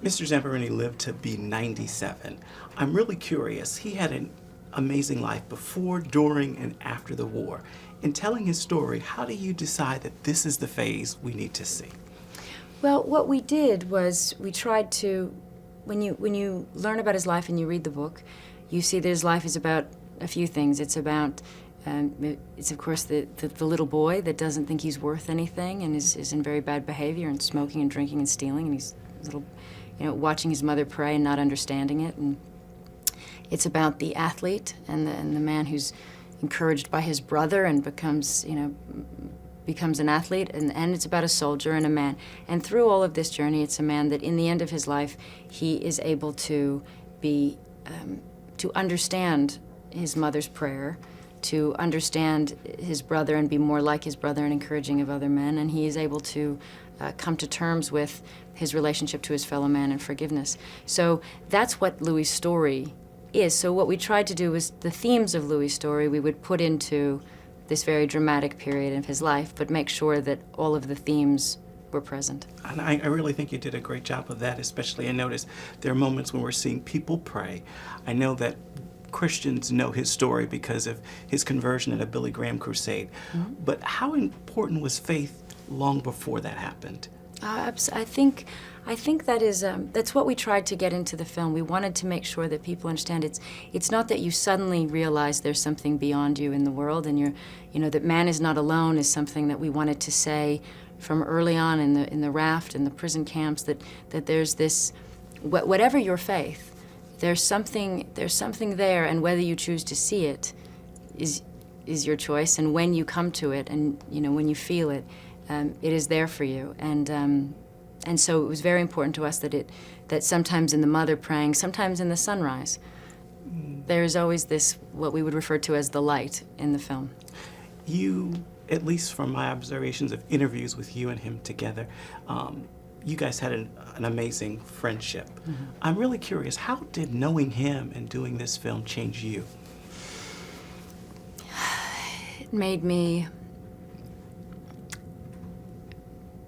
Mr. Zamperini lived to be 97. I'm really curious. He had an amazing life before, during, and after the war. In telling his story, how do you decide that this is the phase we need to see? Well, what we did was we tried to, when you learn about his life and you read the book, you see that his life is about a few things. It's about, it's of course the little boy that doesn't think he's worth anything and is in very bad behavior and smoking and drinking and stealing, and he's little, watching his mother pray and not understanding it. And it's about the athlete and the man who's encouraged by his brother and becomes an athlete, and it's about a soldier and a man. And through all of this journey, it's a man that in the end of his life, he is able to be, to understand his mother's prayer, to understand his brother and be more like his brother and encouraging of other men, and he is able to come to terms with his relationship to his fellow man and forgiveness. So that's what Louis' story is. So what we tried to do was the themes of Louis' story we would put into this very dramatic period of his life, but make sure that all of the themes were present. And I really think you did a great job of that, especially I noticed there are moments when we're seeing people pray. I know that Christians know his story because of his conversion at a Billy Graham crusade. Mm-hmm. But how important was faith long before that happened? I think that is that's what we tried to get into the film. We wanted to make sure that people understand it's not that you suddenly realize there's something beyond you in the world, and that man is not alone is something that we wanted to say from early on in the raft and the prison camps, that there's this, whatever your faith, there's something there, and whether you choose to see it is your choice, and when you come to it and when you feel it, it is there for you. And so it was very important to us that sometimes in the mother praying, sometimes in the sunrise, there is always this, what we would refer to as the light in the film. You, at least from my observations of interviews with you and him together, you guys had an amazing friendship. Mm-hmm. I'm really curious, how did knowing him and doing this film change you? It made me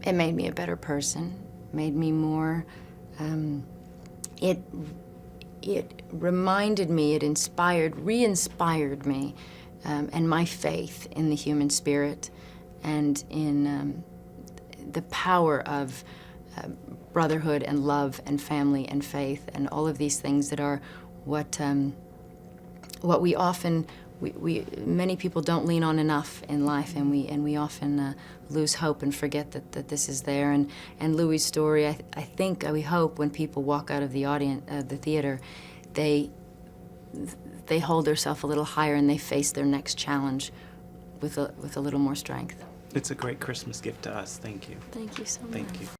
a better person, made me more, it reminded me, it re-inspired me, and my faith in the human spirit and in the power of brotherhood and love and family and faith and all of these things that are what we often, many people don't lean on enough in life, and we often lose hope and forget that this is there. And Louis' story, I think, we hope when people walk out of the theater, they hold themselves a little higher and they face their next challenge with a little more strength. It's a great Christmas gift to us. Thank you. Thank you so much. Thank you.